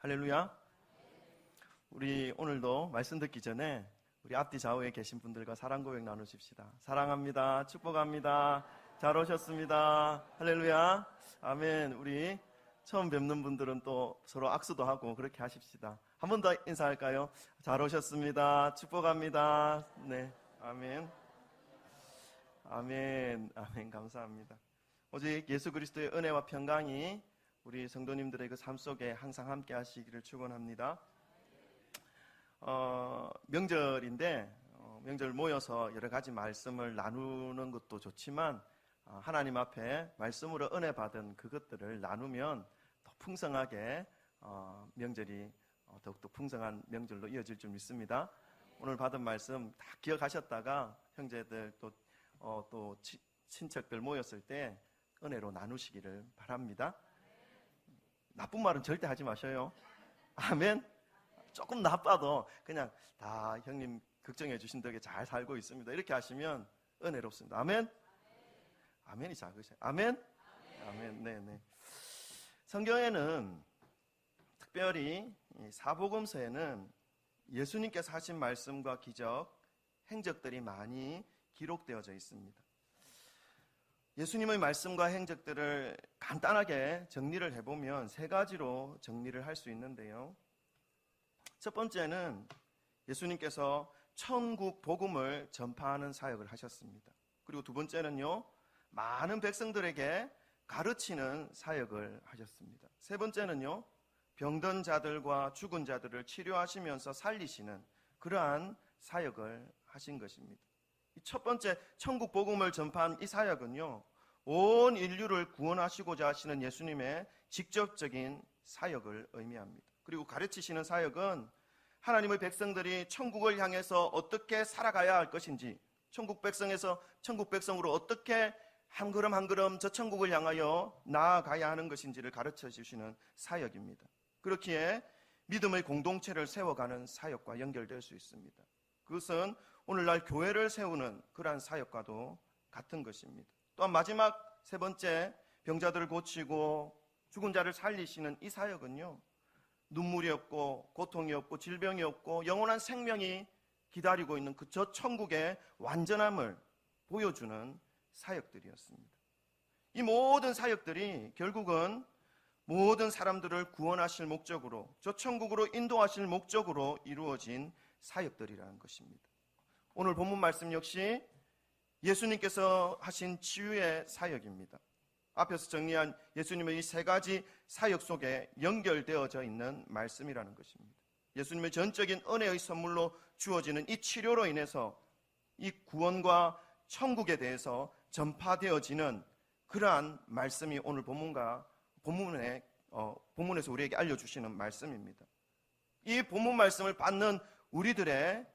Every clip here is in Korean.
할렐루야. 우리 오늘도 말씀 듣기 전에 우리 앞뒤 좌우에 계신 분들과 사랑 고백 나누십시다. 사랑합니다. 축복합니다. 잘 오셨습니다. 할렐루야. 아멘. 우리 처음 뵙는 분들은 또 서로 악수도 하고 그렇게 하십시다. 한 번 더 인사할까요? 잘 오셨습니다. 축복합니다. 네. 아멘. 아멘. 아멘. 감사합니다. 오직 예수 그리스도의 은혜와 평강이 우리 성도님들의 그 삶 속에 항상 함께 하시기를 축원합니다. 명절인데 명절 모여서 여러 가지 말씀을 나누는 것도 좋지만 하나님 앞에 말씀으로 은혜 받은 그것들을 나누면 더 풍성하게 명절이 더욱더 풍성한 명절로 이어질 줄 믿습니다. 오늘 받은 말씀 다 기억하셨다가 형제들 또 친척들 모였을 때 은혜로 나누시기를 바랍니다. 나쁜 말은 절대 하지 마셔요. 아멘. 조금 나빠도 그냥 다 형님 걱정해 주신 덕에 잘 살고 있습니다. 이렇게 하시면 은혜롭습니다. 아멘. 아멘이 작으세요. 아멘. 아멘. 네네. 성경에는 특별히 사복음서에는 예수님께서 하신 말씀과 기적, 행적들이 많이 기록되어져 있습니다. 예수님의 말씀과 행적들을 간단하게 정리를 해보면 세 가지로 정리를 할 수 있는데요. 첫 번째는 예수님께서 천국 복음을 전파하는 사역을 하셨습니다. 그리고 두 번째는요, 많은 백성들에게 가르치는 사역을 하셨습니다. 세 번째는요, 병든 자들과 죽은 자들을 치료하시면서 살리시는 그러한 사역을 하신 것입니다. 이 첫 번째 천국 복음을 전파한 이 사역은요, 온 인류를 구원하시고자 하시는 예수님의 직접적인 사역을 의미합니다. 그리고 가르치시는 사역은 하나님의 백성들이 천국을 향해서 어떻게 살아가야 할 것인지, 천국 백성으로 어떻게 한 걸음 한 걸음 저 천국을 향하여 나아가야 하는 것인지를 가르쳐 주시는 사역입니다. 그렇기에 믿음의 공동체를 세워가는 사역과 연결될 수 있습니다. 그것은 오늘날 교회를 세우는 그러한 사역과도 같은 것입니다. 또한 마지막 세 번째, 병자들을 고치고 죽은 자를 살리시는 이 사역은요, 눈물이 없고 고통이 없고 질병이 없고 영원한 생명이 기다리고 있는 그 저 천국의 완전함을 보여주는 사역들이었습니다. 이 모든 사역들이 결국은 모든 사람들을 구원하실 목적으로, 저 천국으로 인도하실 목적으로 이루어진 사역들이라는 것입니다. 오늘 본문 말씀 역시 예수님께서 하신 치유의 사역입니다. 앞에서 정리한 예수님의 이 세 가지 사역 속에 연결되어져 있는 말씀이라는 것입니다. 예수님의 전적인 은혜의 선물로 주어지는 이 치료로 인해서 이 구원과 천국에 대해서 전파되어지는 그러한 말씀이 오늘 본문에서 우리에게 알려주시는 말씀입니다. 이 본문 말씀을 받는 우리들의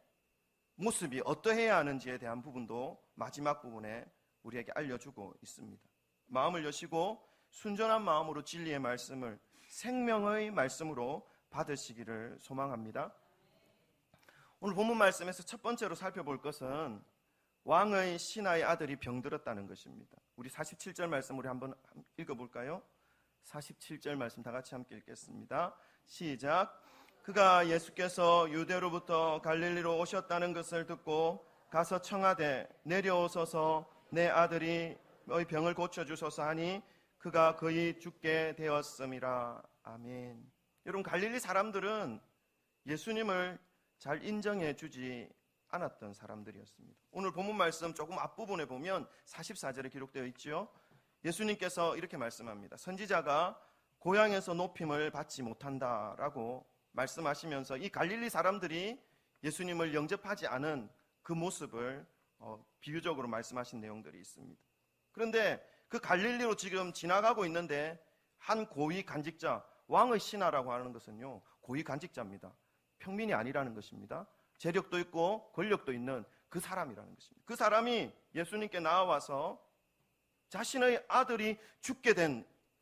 모습이 어떠해야 하는지에 대한 부분도 마지막 부분에 우리에게 알려주고 있습니다. 마음을 여시고 순전한 마음으로 진리의 말씀을 생명의 말씀으로 받으시기를 소망합니다. 오늘 본문 말씀에서 첫 번째로 살펴볼 것은 왕의 신하의 아들이 병들었다는 것입니다. 우리 47절 말씀 우리 한번 읽어볼까요? 47절 말씀 다 같이 함께 읽겠습니다. 시작. 그가 예수께서 유대로부터 갈릴리로 오셨다는 것을 듣고 가서 청하되 내려오소서 내 아들이 병을 고쳐주소서 하니 그가 거의 죽게 되었음이라. 아멘. 여러분, 갈릴리 사람들은 예수님을 잘 인정해 주지 않았던 사람들이었습니다. 오늘 본문 말씀 조금 앞부분에 보면 44절에 기록되어 있죠. 예수님께서 이렇게 말씀합니다. 선지자가 고향에서 높임을 받지 못한다라고 말씀하시면서 이 갈릴리 사람들이 예수님을 영접하지 않은 그 모습을 비유적으로 말씀하신 내용들이 있습니다. 그런데 그 갈릴리로 지금 지나가고 있는데 한 고위 간직자, 왕의 신하라고 하는 것은요, 고위 간직자입니다. 평민이 아니라는 것입니다. 재력도 있고 권력도 있는 그 사람이라는 것입니다. 그 사람이 예수님께 나와서 자신의 아들이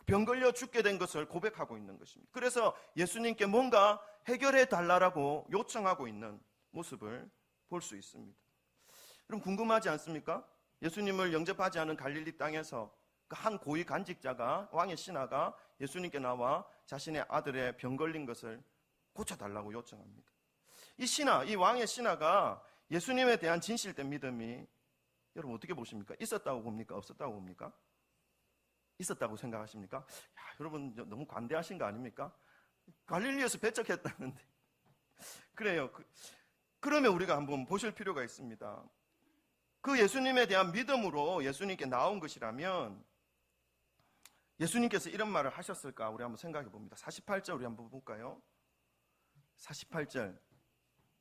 병 걸려 죽게 된 것을 고백하고 있는 것입니다. 그래서 예수님께 뭔가 해결해 달라고 요청하고 있는 모습을 볼 수 있습니다. 여러분, 궁금하지 않습니까? 예수님을 영접하지 않은 갈릴리 땅에서 그 한 고위 간직자가, 왕의 신하가 예수님께 나와 자신의 아들의 병 걸린 것을 고쳐달라고 요청합니다. 이 신하, 이 왕의 신하가 예수님에 대한 진실된 믿음이 여러분 어떻게 보십니까? 있었다고 봅니까? 없었다고 봅니까? 있었다고 생각하십니까? 야, 여러분 너무 관대하신 거 아닙니까? 갈릴리에서 배척했다는데. 그래요. 그러면 우리가 한번 보실 필요가 있습니다. 그 예수님에 대한 믿음으로 예수님께 나온 것이라면 예수님께서 이런 말을 하셨을까? 우리 한번 생각해 봅니다. 48절 우리 한번 볼까요? 48절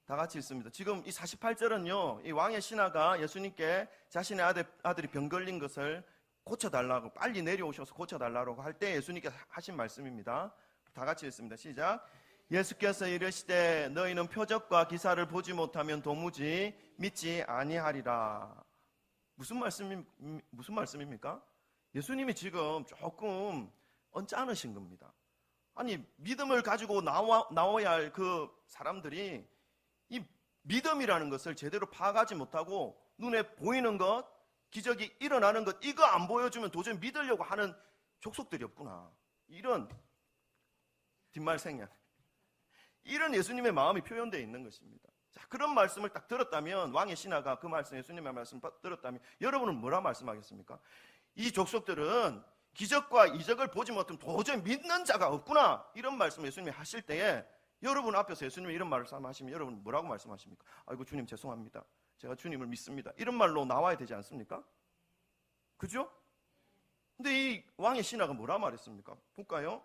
다 같이 읽습니다. 지금 이 48절은요, 이 왕의 신하가 예수님께 자신의 아들이 병 걸린 것을 고쳐달라고, 빨리 내려오셔서 고쳐달라고 할 때 예수님께서 하신 말씀입니다. 다 같이 읽습니다. 시작. 예수께서 이르시되 너희는 표적과 기사를 보지 못하면 도무지 믿지 아니하리라. 무슨 말씀입니까? 예수님이 지금 조금 언짢으신 겁니다. 아니, 믿음을 가지고 나와야 할 그 사람들이 이 믿음이라는 것을 제대로 파악하지 못하고 눈에 보이는 것, 기적이 일어나는 것, 이거 안 보여주면 도저히 믿으려고 하는 족속들이 없구나. 이런 뒷말생략, 이런 예수님의 마음이 표현되어 있는 것입니다. 자, 그런 말씀을 딱 들었다면, 왕의 신하가 그 말씀, 예수님의 말씀을 들었다면 여러분은 뭐라 말씀하겠습니까? 이 족속들은 기적과 이적을 보지 못하면 도저히 믿는 자가 없구나, 이런 말씀을 예수님이 하실 때에 여러분 앞에서 예수님이 이런 말씀하시면 여러분 뭐라고 말씀하십니까? 아이고 주님 죄송합니다, 제가 주님을 믿습니다, 이런 말로 나와야 되지 않습니까? 그죠? 근데 이 왕의 신하가 뭐라 말했습니까? 볼까요?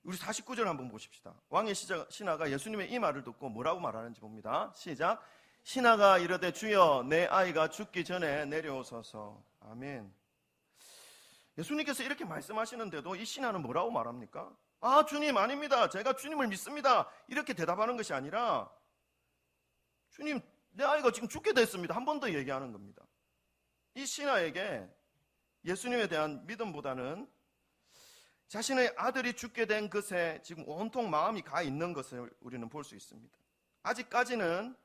우리 49절 한번 보십시다. 왕의 신하가 예수님의 이 말을 듣고 뭐라고 말하는지 봅니다. 시작. 신하가 이르되 주여 내 아이가 죽기 전에 내려오소서. 아멘. 예수님께서 이렇게 말씀하시는데도 이 신하는 뭐라고 말합니까? 아, 주님 아닙니다, 제가 주님을 믿습니다, 이렇게 대답하는 것이 아니라 주님 내 아이가 지금 죽게 됐습니다, 한 번 더 얘기하는 겁니다. 이 신하에게 예수님에 대한 믿음보다는 자신의 아들이 죽게 된 것에 지금 온통 마음이 가 있는 것을 우리는 볼 수 있습니다. 아직까지는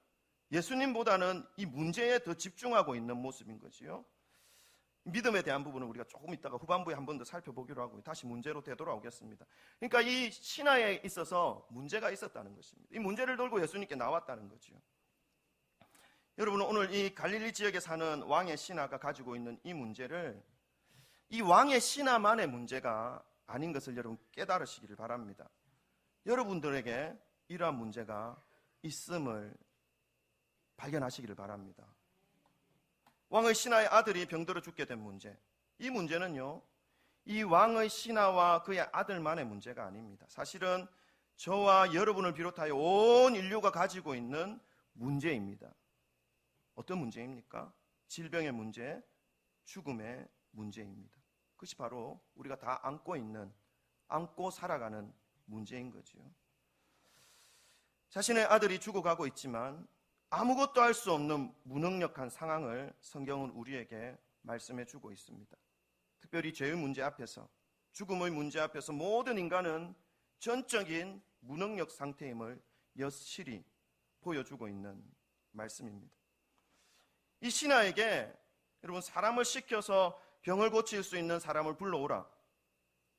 예수님보다는 이 문제에 더 집중하고 있는 모습인 거지요. 믿음에 대한 부분은 우리가 조금 있다가 후반부에 한 번 더 살펴보기로 하고 다시 문제로 되돌아오겠습니다. 그러니까 이 신하에 있어서 문제가 있었다는 것입니다. 이 문제를 들고 예수님께 나왔다는 거죠. 여러분은 오늘 이 갈릴리 지역에 사는 왕의 신하가 가지고 있는 이 문제를 이 왕의 신하만의 문제가 아닌 것을 여러분 깨달으시기를 바랍니다. 여러분들에게 이러한 문제가 있음을 발견하시기를 바랍니다. 왕의 신하의 아들이 병들어 죽게 된 문제, 이 문제는요, 이 왕의 신하와 그의 아들만의 문제가 아닙니다. 사실은 저와 여러분을 비롯하여 온 인류가 가지고 있는 문제입니다. 어떤 문제입니까? 질병의 문제, 죽음의 문제입니다. 그것이 바로 우리가 다 안고 살아가는 문제인 거죠. 자신의 아들이 죽어가고 있지만 아무것도 할 수 없는 무능력한 상황을 성경은 우리에게 말씀해 주고 있습니다. 특별히 죄의 문제 앞에서, 죽음의 문제 앞에서 모든 인간은 전적인 무능력 상태임을 여실히 보여주고 있는 말씀입니다. 이 신하에게 여러분 사람을 시켜서 병을 고칠 수 있는 사람을 불러오라,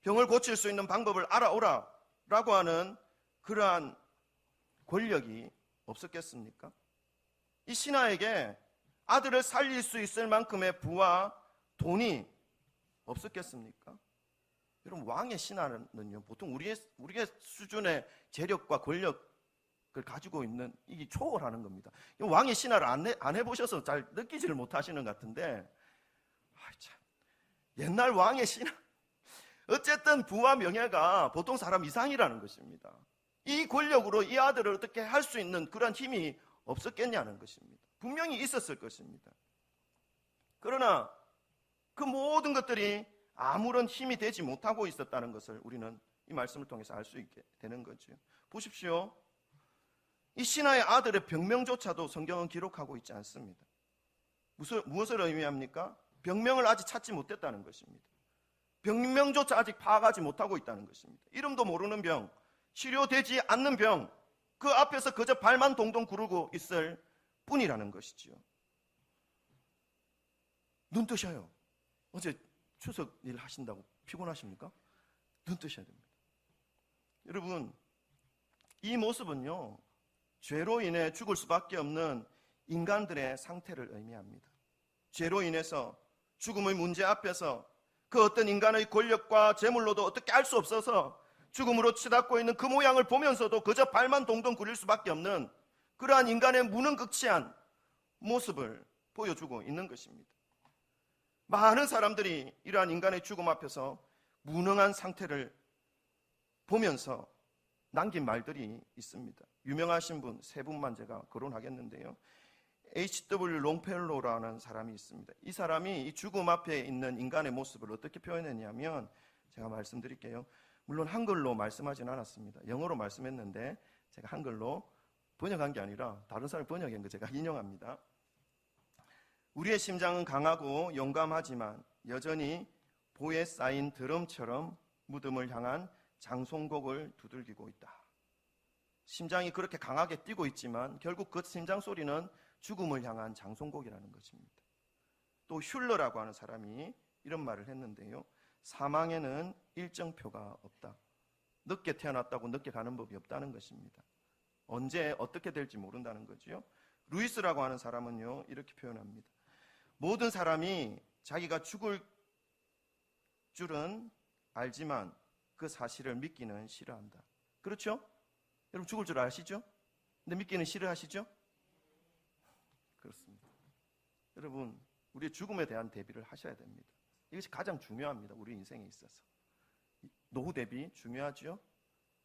병을 고칠 수 있는 방법을 알아오라 라고 하는 그러한 권력이 없었겠습니까? 이 신하에게 아들을 살릴 수 있을 만큼의 부와 돈이 없었겠습니까? 여러분 왕의 신하는요, 보통 우리의 수준의 재력과 권력을 가지고 있는, 이게 초월하는 겁니다. 왕의 신하를 안 해보셔서 잘 느끼지를 못하시는 것 같은데, 참, 옛날 왕의 신하, 어쨌든 부와 명예가 보통 사람 이상이라는 것입니다. 이 권력으로 이 아들을 어떻게 할 수 있는 그런 힘이 없었겠냐는 것입니다. 분명히 있었을 것입니다. 그러나 그 모든 것들이 아무런 힘이 되지 못하고 있었다는 것을 우리는 이 말씀을 통해서 알 수 있게 되는 거죠. 보십시오. 이 신하의 아들의 병명조차도 성경은 기록하고 있지 않습니다. 무엇을 의미합니까? 병명을 아직 찾지 못했다는 것입니다. 병명조차 아직 파악하지 못하고 있다는 것입니다. 이름도 모르는 병, 치료되지 않는 병, 그 앞에서 그저 발만 동동 구르고 있을 뿐이라는 것이지요. 눈 뜨셔요. 어제 추석 일 하신다고 피곤하십니까? 눈 뜨셔야 됩니다. 여러분, 이 모습은요, 죄로 인해 죽을 수밖에 없는 인간들의 상태를 의미합니다. 죄로 인해서 죽음의 문제 앞에서 그 어떤 인간의 권력과 재물로도 어떻게 알 수 없어서 죽음으로 치닫고 있는 그 모양을 보면서도 그저 발만 동동 구릴 수밖에 없는 그러한 인간의 무능극치한 모습을 보여주고 있는 것입니다. 많은 사람들이 이러한 인간의 죽음 앞에서 무능한 상태를 보면서 남긴 말들이 있습니다. 유명하신 분 세 분만 제가 거론하겠는데요. H.W. 롱펠로라는 사람이 있습니다. 이 사람이 이 죽음 앞에 있는 인간의 모습을 어떻게 표현했냐면, 제가 말씀드릴게요. 물론 한글로 말씀하진 않았습니다. 영어로 말씀했는데 제가 한글로 번역한 게 아니라 다른 사람이 번역한 거 제가 인용합니다. 우리의 심장은 강하고 용감하지만 여전히 보에 쌓인 드럼처럼 무덤을 향한 장송곡을 두들기고 있다. 심장이 그렇게 강하게 뛰고 있지만 결국 그 심장 소리는 죽음을 향한 장송곡이라는 것입니다. 또 슐러라고 하는 사람이 이런 말을 했는데요. 사망에는 일정표가 없다. 늦게 태어났다고 늦게 가는 법이 없다는 것입니다. 언제 어떻게 될지 모른다는 거죠. 루이스라고 하는 사람은요, 이렇게 표현합니다. 모든 사람이 자기가 죽을 줄은 알지만 그 사실을 믿기는 싫어한다. 그렇죠? 여러분 죽을 줄 아시죠? 근데 믿기는 싫어하시죠? 그렇습니다. 여러분, 우리의 죽음에 대한 대비를 하셔야 됩니다. 이것이 가장 중요합니다. 우리 인생에 있어서. 노후 대비 중요하죠?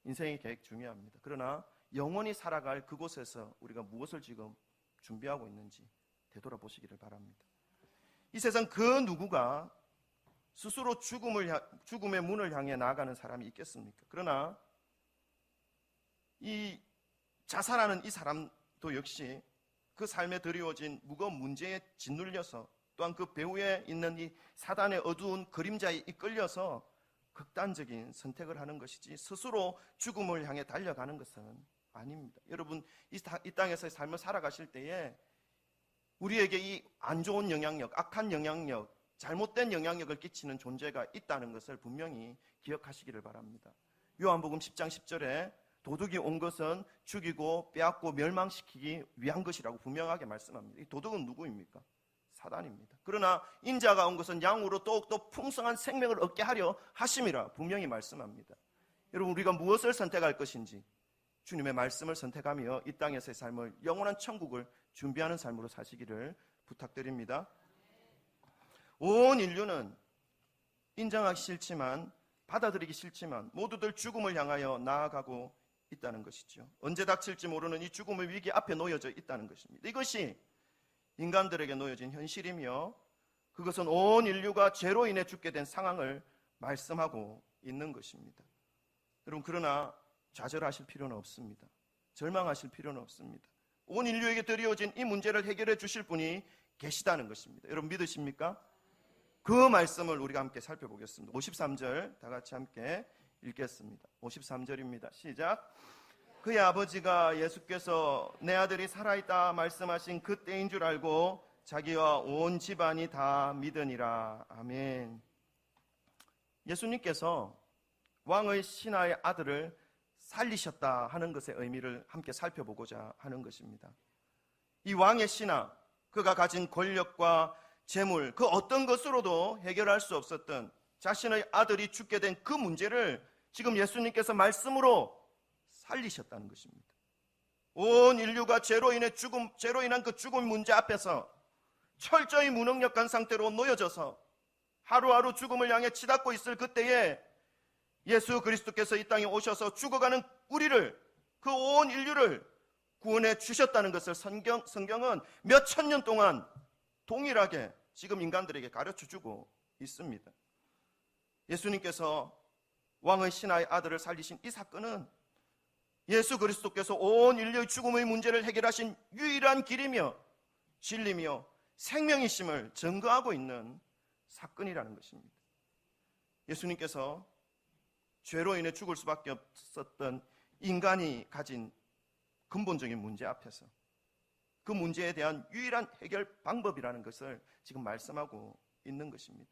인생의 계획 중요합니다. 그러나 영원히 살아갈 그곳에서 우리가 무엇을 지금 준비하고 있는지 되돌아보시기를 바랍니다. 이 세상 그 누구가 스스로 죽음의 문을 향해 나아가는 사람이 있겠습니까? 그러나 이 자살하는 이 사람도 역시 그 삶에 드리워진 무거운 문제에 짓눌려서 또한 그 배후에 있는 이 사단의 어두운 그림자에 이끌려서 극단적인 선택을 하는 것이지 스스로 죽음을 향해 달려가는 것은 아닙니다. 여러분, 이 땅에서의 삶을 살아가실 때에 우리에게 이 안 좋은 영향력, 악한 영향력, 잘못된 영향력을 끼치는 존재가 있다는 것을 분명히 기억하시기를 바랍니다. 요한복음 10장 10절에 도둑이 온 것은 죽이고 빼앗고 멸망시키기 위한 것이라고 분명하게 말씀합니다. 이 도둑은 누구입니까? 사단입니다. 그러나 인자가 온 것은 양으로 더욱더 풍성한 생명을 얻게 하려 하심이라 분명히 말씀합니다. 여러분, 우리가 무엇을 선택할 것인지 주님의 말씀을 선택하며 이 땅에서의 삶을 영원한 천국을 준비하는 삶으로 사시기를 부탁드립니다. 온 인류는 인정하기 싫지만, 받아들이기 싫지만 모두들 죽음을 향하여 나아가고 있다는 것이죠. 언제 닥칠지 모르는 이 죽음의 위기 앞에 놓여져 있다는 것입니다. 이것이 인간들에게 놓여진 현실이며 그것은 온 인류가 죄로 인해 죽게 된 상황을 말씀하고 있는 것입니다. 여러분, 그러나 좌절하실 필요는 없습니다. 절망하실 필요는 없습니다. 온 인류에게 드려진 이 문제를 해결해 주실 분이 계시다는 것입니다. 여러분 믿으십니까? 그 말씀을 우리가 함께 살펴보겠습니다. 53절 다 같이 함께 읽겠습니다. 53절입니다. 시작. 그의 아버지가 예수께서 내 아들이 살아있다 말씀하신 그때인 줄 알고 자기와 온 집안이 다 믿으니라. 아멘. 예수님께서 왕의 신하의 아들을 살리셨다 하는 것의 의미를 함께 살펴보고자 하는 것입니다. 이 왕의 신하, 그가 가진 권력과 재물, 그 어떤 것으로도 해결할 수 없었던 자신의 아들이 죽게 된 그 문제를 지금 예수님께서 말씀으로 살리셨다는 것입니다. 온 인류가 죄로 인한 그 죽음 문제 앞에서 철저히 무능력한 상태로 놓여져서 하루하루 죽음을 향해 치닫고 있을 그때에 예수 그리스도께서 이 땅에 오셔서 죽어가는 우리를, 그 온 인류를 구원해 주셨다는 것을 성경은 몇 천 년 동안 동일하게 지금 인간들에게 가르쳐주고 있습니다. 예수님께서 왕의 신하의 아들을 살리신 이 사건은 예수 그리스도께서 온 인류의 죽음의 문제를 해결하신 유일한 길이며 진리며 생명이심을 증거하고 있는 사건이라는 것입니다. 예수님께서 죄로 인해 죽을 수밖에 없었던 인간이 가진 근본적인 문제 앞에서 그 문제에 대한 유일한 해결 방법이라는 것을 지금 말씀하고 있는 것입니다.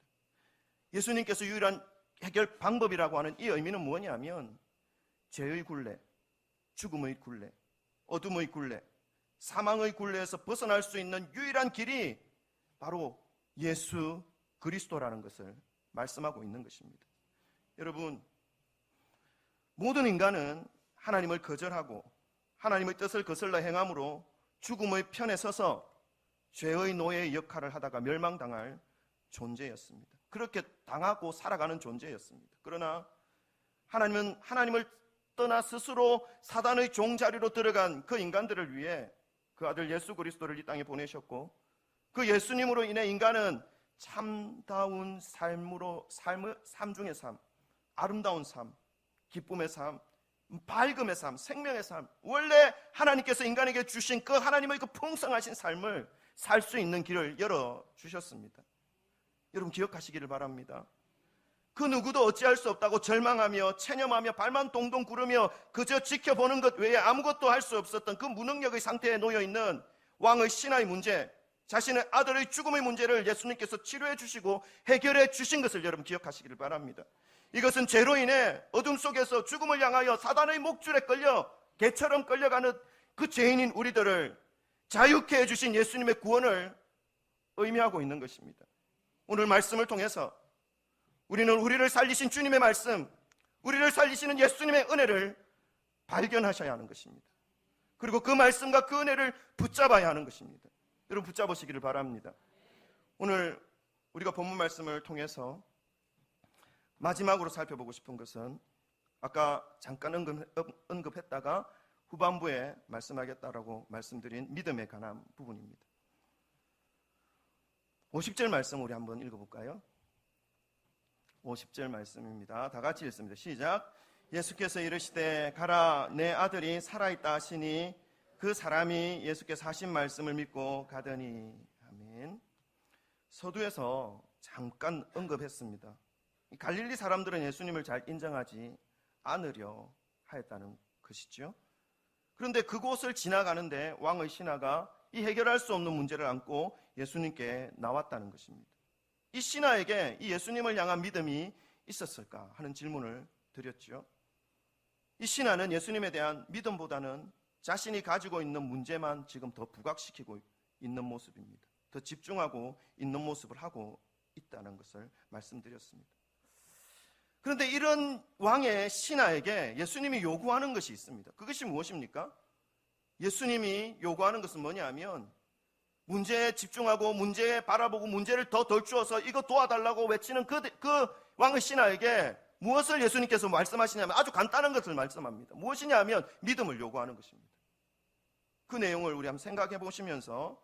예수님께서 유일한 해결 방법이라고 하는 이 의미는 뭐냐면 죄의 굴레, 죽음의 굴레, 어둠의 굴레, 사망의 굴레에서 벗어날 수 있는 유일한 길이 바로 예수 그리스도라는 것을 말씀하고 있는 것입니다. 여러분, 모든 인간은 하나님을 거절하고 하나님의 뜻을 거슬러 행함으로 죽음의 편에 서서 죄의 노예의 역할을 하다가 멸망당할 존재였습니다. 그렇게 당하고 살아가는 존재였습니다. 그러나 하나님은 하나님을 떠나 스스로 사단의 종자리로 들어간 그 인간들을 위해 그 아들 예수 그리스도를 이 땅에 보내셨고, 그 예수님으로 인해 인간은 참다운 삶 중의 삶, 아름다운 삶, 기쁨의 삶, 밝음의 삶, 생명의 삶, 원래 하나님께서 인간에게 주신 그 하나님의 그 풍성하신 삶을 살 수 있는 길을 열어주셨습니다. 여러분 기억하시기를 바랍니다. 그 누구도 어찌할 수 없다고 절망하며 체념하며 발만 동동 구르며 그저 지켜보는 것 외에 아무것도 할 수 없었던 그 무능력의 상태에 놓여있는 왕의 신하의 문제, 자신의 아들의 죽음의 문제를 예수님께서 치료해 주시고 해결해 주신 것을 여러분 기억하시기를 바랍니다. 이것은 죄로 인해 어둠 속에서 죽음을 향하여 사단의 목줄에 끌려 개처럼 끌려가는 그 죄인인 우리들을 자유케 해주신 예수님의 구원을 의미하고 있는 것입니다. 오늘 말씀을 통해서 우리는 우리를 살리신 주님의 말씀, 우리를 살리시는 예수님의 은혜를 발견하셔야 하는 것입니다. 그리고 그 말씀과 그 은혜를 붙잡아야 하는 것입니다. 여러분 붙잡으시기를 바랍니다. 오늘 우리가 본문 말씀을 통해서 마지막으로 살펴보고 싶은 것은 아까 잠깐 언급했다가 후반부에 말씀하겠다라고 말씀드린 믿음에 관한 부분입니다. 50절 말씀 우리 한번 읽어볼까요? 50절 말씀입니다. 다 같이 읽습니다. 시작. 예수께서 이르시되 가라, 내 아들이 살아있다 하시니 그 사람이 예수께서 하신 말씀을 믿고 가더니. 아멘. 서두에서 잠깐 언급했습니다. 갈릴리 사람들은 예수님을 잘 인정하지 않으려 하였다는 것이죠. 그런데 그곳을 지나가는데 왕의 신하가 이 해결할 수 없는 문제를 안고 예수님께 나왔다는 것입니다. 이 신하에게 이 예수님을 향한 믿음이 있었을까 하는 질문을 드렸죠. 이 신하는 예수님에 대한 믿음보다는 자신이 가지고 있는 문제만 지금 더 부각시키고 있는 모습입니다. 더 집중하고 있는 모습을 하고 있다는 것을 말씀드렸습니다. 그런데 이런 왕의 신하에게 예수님이 요구하는 것이 있습니다. 그것이 무엇입니까? 예수님이 요구하는 것은 뭐냐면 문제에 집중하고 문제에 바라보고 문제를 더 덜주어서 이거 도와달라고 외치는 그 왕의 신하에게 무엇을 예수님께서 말씀하시냐면 아주 간단한 것을 말씀합니다. 무엇이냐 하면 믿음을 요구하는 것입니다. 그 내용을 우리 한번 생각해 보시면서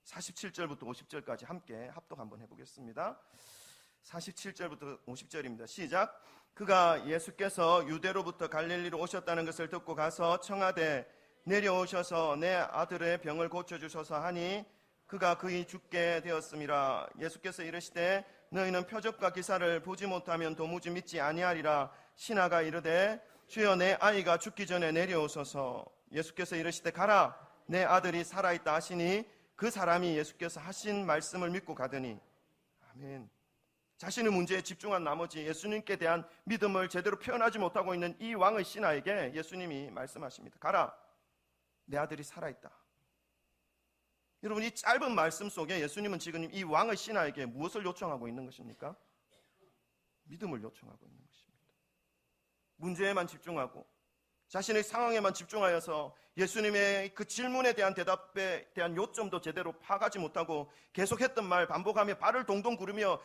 47절부터 50절까지 함께 합독 한번 해보겠습니다. 47절부터 50절입니다. 시작. 그가 예수께서 유대로부터 갈릴리로 오셨다는 것을 듣고 가서 청하되 내려오셔서 내 아들의 병을 고쳐주소서 하니 그가 그이 죽게 되었음이라. 예수께서 이르시되 너희는 표적과 기사를 보지 못하면 도무지 믿지 아니하리라. 신하가 이르되 주여 내 아이가 죽기 전에 내려오소서. 예수께서 이르시되 가라, 내 아들이 살아있다 하시니 그 사람이 예수께서 하신 말씀을 믿고 가더니. 아멘. 자신의 문제에 집중한 나머지 예수님께 대한 믿음을 제대로 표현하지 못하고 있는 이 왕의 신하에게 예수님이 말씀하십니다. 가라, 내 아들이 살아있다. 여러분 이 짧은 말씀 속에 예수님은 지금 이 왕의 신하에게 무엇을 요청하고 있는 것입니까? 믿음을 요청하고 있는 것입니다. 문제에만 집중하고 자신의 상황에만 집중하여서 예수님의 그 질문에 대한 대답에 대한 요점도 제대로 파악하지 못하고 계속했던 말 반복하며 발을 동동 구르며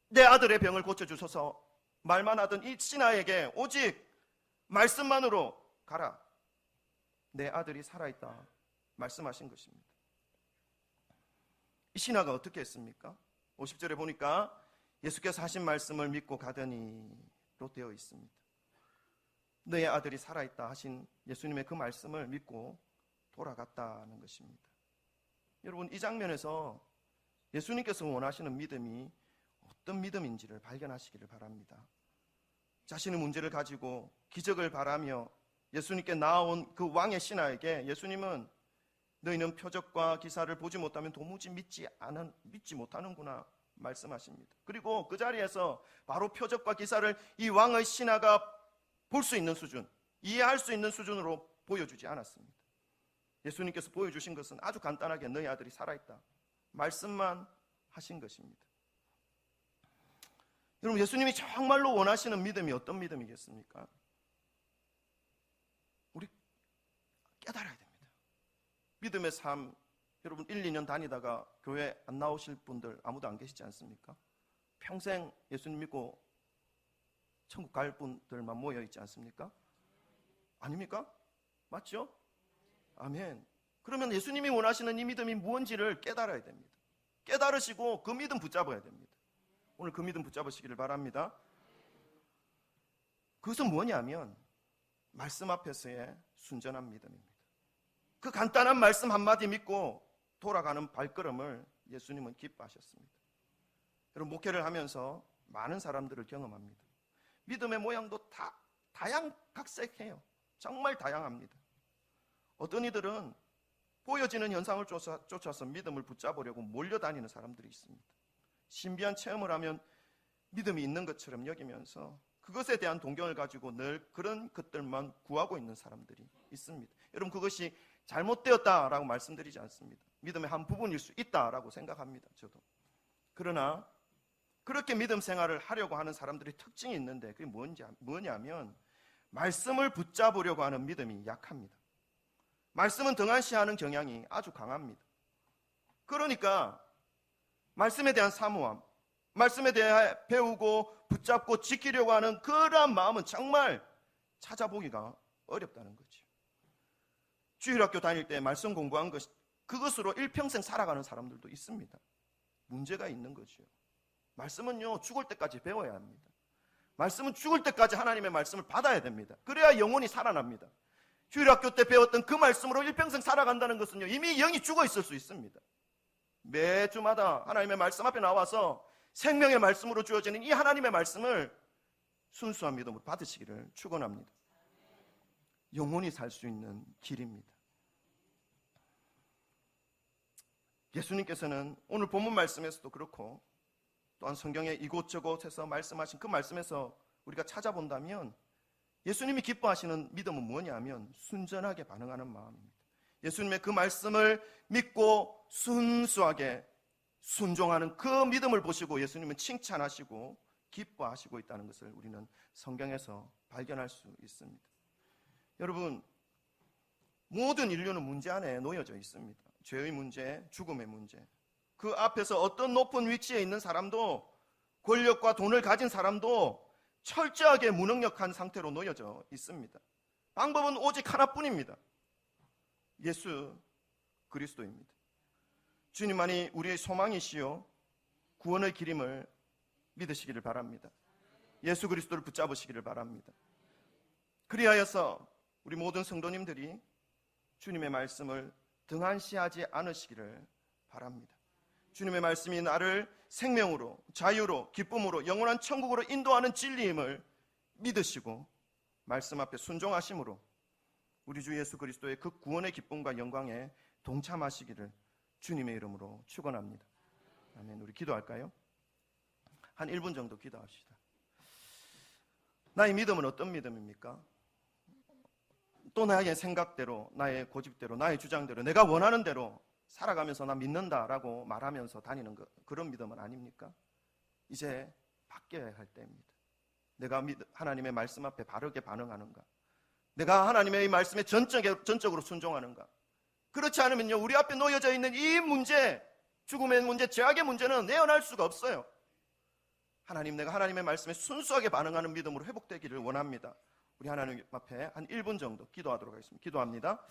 내 아들의 병을 고쳐주소서 말만 하던 이 신하에게 오직 말씀만으로 가라, 내 아들이 살아있다 말씀하신 것입니다. 이 신하가 어떻게 했습니까? 50절에 보니까 예수께서 하신 말씀을 믿고 가더니로 되어 있습니다. 너의 아들이 살아있다 하신 예수님의 그 말씀을 믿고 돌아갔다는 것입니다. 여러분 이 장면에서 예수님께서 원하시는 믿음이 어떤 믿음인지를 발견하시기를 바랍니다. 자신의 문제를 가지고 기적을 바라며 예수님께 나온 그 왕의 신하에게 예수님은 너희는 표적과 기사를 보지 못하면 도무지 믿지 못하는구나 말씀하십니다. 그리고 그 자리에서 바로 표적과 기사를 이 왕의 신하가 볼 수 있는 수준, 이해할 수 있는 수준으로 보여주지 않았습니다. 예수님께서 보여주신 것은 아주 간단하게 너희 아들이 살아있다, 말씀만 하신 것입니다. 여러분, 예수님이 정말로 원하시는 믿음이 어떤 믿음이겠습니까? 우리 깨달아야 됩니다. 믿음의 삶, 여러분 1, 2년 다니다가 교회 안 나오실 분들 아무도 안 계시지 않습니까? 평생 예수님 믿고 천국 갈 분들만 모여 있지 않습니까? 아닙니까? 맞죠? 아멘. 그러면 예수님이 원하시는 이 믿음이 무엇인지를 깨달아야 됩니다. 깨달으시고 그 믿음 붙잡아야 됩니다. 오늘 그 믿음 붙잡으시기를 바랍니다. 그것은 뭐냐면 말씀 앞에서의 순전한 믿음입니다. 그 간단한 말씀 한마디 믿고 돌아가는 발걸음을 예수님은 기뻐하셨습니다. 여러분, 목회를 하면서 많은 사람들을 경험합니다. 믿음의 모양도 다 다양각색해요. 정말 다양합니다. 어떤 이들은 보여지는 현상을 쫓아서 믿음을 붙잡으려고 몰려다니는 사람들이 있습니다. 신비한 체험을 하면 믿음이 있는 것처럼 여기면서 그것에 대한 동경을 가지고 늘 그런 것들만 구하고 있는 사람들이 있습니다. 여러분, 그것이 잘못되었다라고 말씀드리지 않습니다. 믿음의 한 부분일 수 있다라고 생각합니다. 저도. 그러나 그렇게 믿음 생활을 하려고 하는 사람들의 특징이 있는데 그게 뭐냐면 말씀을 붙잡으려고 하는 믿음이 약합니다. 말씀은 등한시하는 경향이 아주 강합니다. 그러니까 말씀에 대한 사모함, 말씀에 대해 배우고 붙잡고 지키려고 하는 그러한 마음은 정말 찾아보기가 어렵다는 거죠. 주일학교 다닐 때 말씀 공부한 것, 그것으로 일평생 살아가는 사람들도 있습니다. 문제가 있는 거죠. 말씀은요, 죽을 때까지 배워야 합니다. 말씀은 죽을 때까지 하나님의 말씀을 받아야 됩니다. 그래야 영혼이 살아납니다. 주일학교 때 배웠던 그 말씀으로 일평생 살아간다는 것은요, 이미 영이 죽어 있을 수 있습니다. 매주마다 하나님의 말씀 앞에 나와서 생명의 말씀으로 주어지는 이 하나님의 말씀을 순수한 믿음으로 받으시기를 축원합니다. 영혼이 살 수 있는 길입니다. 예수님께서는 오늘 본문 말씀에서도 그렇고 또한 성경의 이곳저곳에서 말씀하신 그 말씀에서 우리가 찾아본다면 예수님이 기뻐하시는 믿음은 뭐냐면 순전하게 반응하는 마음입니다. 예수님의 그 말씀을 믿고 순수하게 순종하는 그 믿음을 보시고 예수님은 칭찬하시고 기뻐하시고 있다는 것을 우리는 성경에서 발견할 수 있습니다. 여러분, 모든 인류는 문제 안에 놓여져 있습니다. 죄의 문제, 죽음의 문제. 그 앞에서 어떤 높은 위치에 있는 사람도, 권력과 돈을 가진 사람도 철저하게 무능력한 상태로 놓여져 있습니다. 방법은 오직 하나뿐입니다. 예수 그리스도입니다. 주님만이 우리의 소망이시요 구원의 길임을 믿으시기를 바랍니다. 예수 그리스도를 붙잡으시기를 바랍니다. 그리하여서 우리 모든 성도님들이 주님의 말씀을 등한시하지 않으시기를 바랍니다. 주님의 말씀이 나를 생명으로, 자유로, 기쁨으로, 영원한 천국으로 인도하는 진리임을 믿으시고 말씀 앞에 순종하심으로 우리 주 예수 그리스도의 그 구원의 기쁨과 영광에 동참하시기를 주님의 이름으로 축원합니다. 아멘. 우리 기도할까요? 한 1분 정도 기도합시다. 나의 믿음은 어떤 믿음입니까? 또 나의 생각대로, 나의 고집대로, 나의 주장대로, 내가 원하는 대로 살아가면서 나 믿는다라고 말하면서 다니는 그런 믿음은 아닙니까? 이제 바뀌어야 할 때입니다. 내가 하나님의 말씀 앞에 바르게 반응하는가? 내가 하나님의 이 말씀에 전적으로 순종하는가? 그렇지 않으면요, 우리 앞에 놓여져 있는 이 문제, 죽음의 문제, 죄악의 문제는 내어날 수가 없어요. 하나님, 내가 하나님의 말씀에 순수하게 반응하는 믿음으로 회복되기를 원합니다. 우리 하나님 앞에 한 1분 정도 기도하도록 하겠습니다. 기도합니다.